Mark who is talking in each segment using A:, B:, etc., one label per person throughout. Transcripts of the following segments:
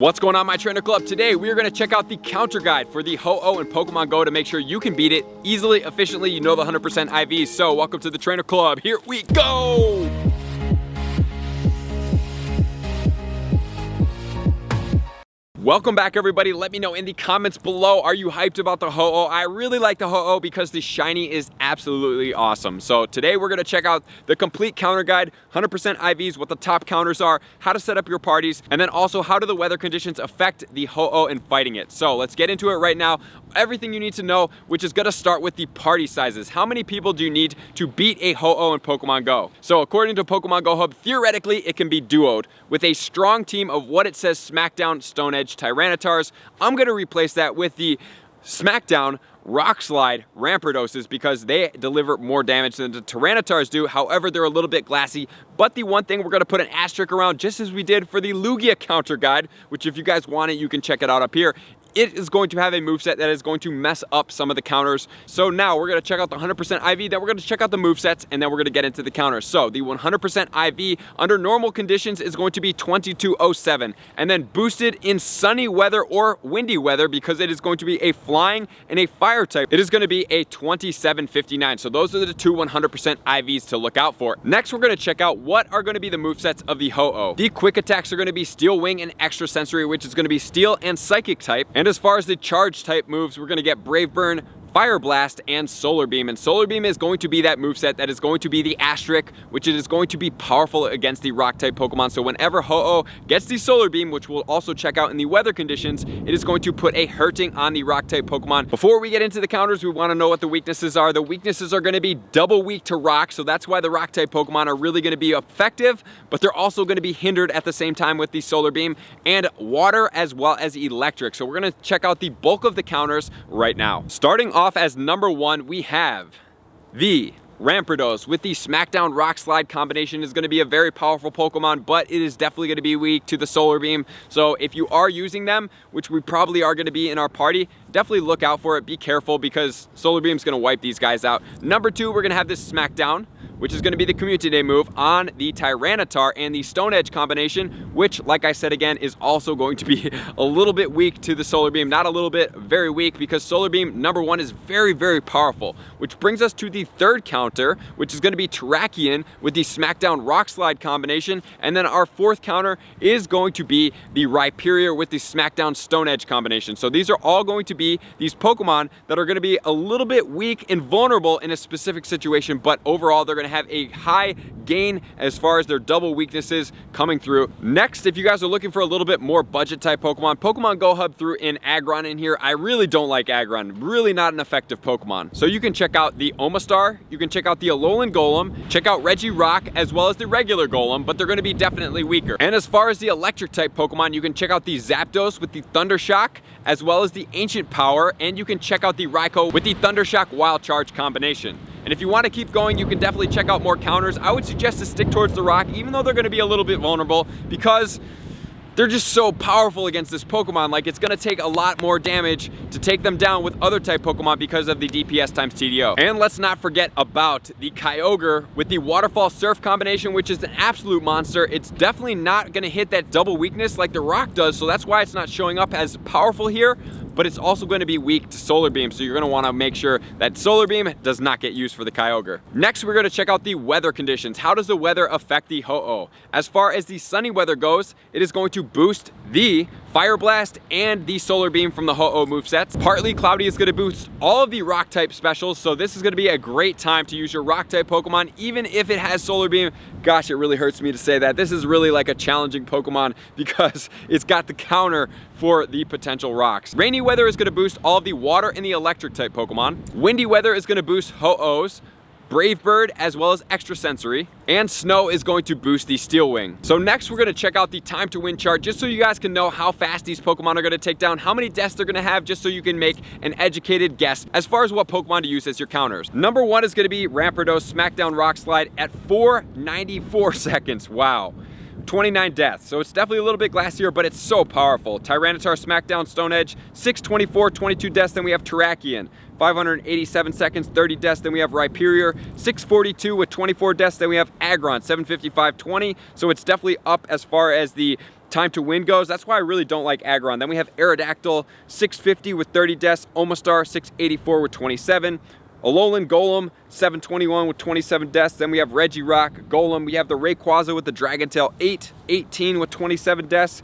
A: What's going on, my trainer club? Today we are going to check out the counter guide for the Ho-Oh in Pokemon Go to make sure you can beat it easily, efficiently, you know the 100% IVs. So welcome to the trainer club. Here we go! Welcome back, everybody. Let me know in the comments below, are you hyped about the Ho-Oh? I really like the Ho-Oh because the shiny is absolutely awesome. So today we're going to check out the complete counter guide, 100% IVs, what the top counters are, how to set up your parties, and then also how do the weather conditions affect the Ho-Oh in fighting it. So let's get into it right now. Everything you need to know, which is going to start with the party sizes. How many people do you need to beat a Ho-Oh in Pokemon Go? So according to Pokemon Go Hub, theoretically it can be duoed with a strong team of what it says Smackdown, Stone Edge, Tyrannitars. I'm going to replace that with the Smackdown Rock Slide Rampardoses because they deliver more damage than the Tyrannitars do. However, they're a little bit glassy. But the one thing we're going to put an asterisk around, just as we did for the Lugia counter guide, which if you guys want it, you can check it out up here. It is going to have a moveset that is going to mess up some of the counters. So now we're going to check out the 100% IV, then we're going to check out the movesets, and then we're going to get into the counters. So the 100% IV under normal conditions is going to be 2207, and then boosted in sunny weather or windy weather, because it is going to be a flying and a fire type, it is going to be a 2759. So those are the two 100% IVs to look out for. Next, we're going to check out what are going to be the movesets of the Ho-Oh. The quick attacks are going to be Steel Wing and Extra Sensory, which is going to be Steel and Psychic type. And as far as the charge type moves, we're going to get Brave Burn, Fire Blast, and Solar Beam. And Solar Beam is going to be that moveset that is going to be the asterisk, which it is going to be powerful against the rock type Pokemon. So whenever Ho-Oh gets the Solar Beam, which we'll also check out in the weather conditions, it is going to put a hurting on the rock type Pokemon. Before we get into the counters, we want to know what the weaknesses are. The weaknesses are going to be double weak to rock, so that's why the rock type Pokemon are really going to be effective, but they're also going to be hindered at the same time with the Solar Beam, and water as well as electric. So we're going to check out the bulk of the counters right now. Starting off as number one, we have the Rampardos with the Smackdown Rock Slide combination. Is going to be a very powerful Pokemon, but it is definitely going to be weak to the Solar Beam. So if you are using them, which we probably are going to be in our party, definitely look out for it. Be careful because Solar Beam is going to wipe these guys out. Number two, we're going to have this Smackdown, which is going to be the Community Day move on the Tyranitar and the Stone Edge combination, which, like I said again, is also going to be a little bit weak to the Solar Beam. Not a little bit, very weak, because Solar Beam, number one, is very, very powerful. Which brings us to the third counter, which is going to be Terrakion with the Smackdown Rock Slide combination. And then our fourth counter is going to be the Rhyperior with the Smackdown Stone Edge combination. So these are all going to be these Pokemon that are going to be a little bit weak and vulnerable in a specific situation, but overall they're going to have a high gain as far as their double weaknesses coming through. Next, if you guys are looking for a little bit more budget type Pokemon, Pokemon Go Hub threw in Aggron in here. I really don't like Aggron, really not an effective Pokemon. So you can check out the Omastar, you can check out the Alolan Golem, check out Regirock, as well as the regular Golem, but they're going to be definitely weaker. And as far as the electric type Pokemon, you can check out the Zapdos with the Thundershock, as well as the Ancient Power, and you can check out the Raikou with the Thundershock Wild Charge combination. And if you want to keep going, you can definitely check out more counters. I would suggest to stick towards the rock, even though they're going to be a little bit vulnerable, because they're just so powerful against this Pokemon. Like, it's going to take a lot more damage to take them down with other type Pokemon because of the DPS times TDO. And let's not forget about the Kyogre with the Waterfall Surf combination, which is an absolute monster. It's definitely not going to hit that double weakness like the rock does, so that's why it's not showing up as powerful here. But it's also going to be weak to Solar Beam, so you're going to want to make sure that Solar Beam does not get used for the Kyogre. Next, we're going to check out the weather conditions. How does the weather affect the Ho-Oh? As far as the sunny weather goes, it is going to boost the Fire Blast and the Solar Beam from the Ho-Oh movesets. Partly Cloudy is going to boost all of the rock type specials, so this is going to be a great time to use your rock type Pokemon, even if it has Solar Beam. Gosh, it really hurts me to say that. This is really like a challenging Pokemon because it's got the counter for the potential rocks. Rainy weather is going to boost all of the water and the electric type Pokemon. Windy weather is going to boost Ho-Ohs, Brave Bird, as well as Extra Sensory, and Snow is going to boost the Steel Wing. So next, we're going to check out the time to win chart, just so you guys can know how fast these Pokemon are going to take down, how many deaths they're going to have, just so you can make an educated guess as far as what Pokemon to use as your counters. Number one is going to be Rampardos Smackdown Rock Slide at 494 seconds. Wow. 29 deaths, so it's definitely a little bit glassier, but it's so powerful. Tyranitar Smackdown Stone Edge, 624, 22 deaths. Then we have Terrakion, 587 seconds, 30 deaths. Then we have Rhyperior, 642 with 24 deaths. Then we have Aggron, 755, 20. So it's definitely up as far as the time to win goes, that's why I really don't like Aggron. Then we have Aerodactyl, 650 with 30 deaths. Omastar, 684 with 27. Alolan Golem, 721 with 27 deaths. Then we have Regirock, Golem. We have the Rayquaza with the Dragon Tail, 818 with 27 deaths.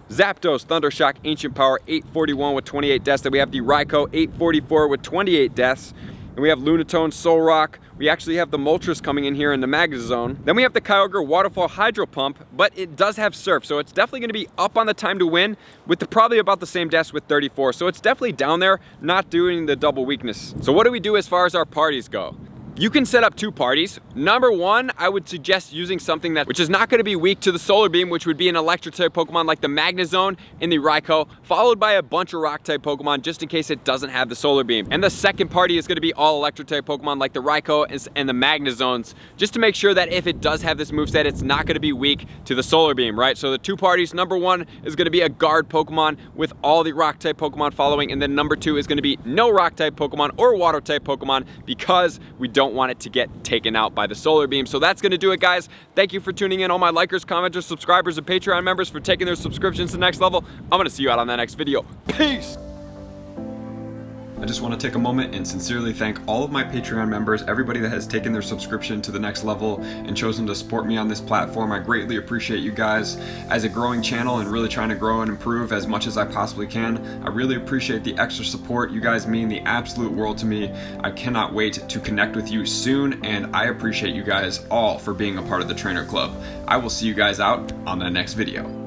A: Zapdos, Thundershock, Ancient Power, 841 with 28 deaths. Then we have the Raikou, 844 with 28 deaths. And we have Lunatone, Solrock. We actually have the Moltres coming in here in the Magnezone. Then we have the Kyogre Waterfall Hydro Pump, but it does have Surf, so it's definitely going to be up on the time to win with probably about the same deaths with 34. So it's definitely down there, not doing the double weakness. So what do we do as far as our parties go? You can set up 2 parties. Number 1, I would suggest using something which is not going to be weak to the Solar Beam, which would be an Electric type Pokemon like the Magnezone and the Raikou, followed by a bunch of Rock type Pokemon just in case it doesn't have the Solar Beam. And the second party is going to be all Electric type Pokemon like the Raikou and the Magnezones, just to make sure that if it does have this moveset, it's not going to be weak to the Solar Beam, right? So the 2 parties, number 1 is going to be a Guard Pokemon with all the Rock type Pokemon following, and then number 2 is going to be no Rock type Pokemon or Water type Pokemon because we don't want it to get taken out by the Solar Beam. So that's gonna do it, guys. Thank you for tuning in, all my likers, commenters, subscribers, and Patreon members for taking their subscriptions to the next level. I'm gonna see you out on that next video. Peace! I just want to take a moment and sincerely thank all of my Patreon members, everybody that has taken their subscription to the next level and chosen to support me on this platform. I greatly appreciate you guys. As a growing channel and really trying to grow and improve as much as I possibly can, I really appreciate the extra support. You guys mean the absolute world to me. I cannot wait to connect with you soon, and I appreciate you guys all for being a part of the Trainer Club. I will see you guys out on the next video.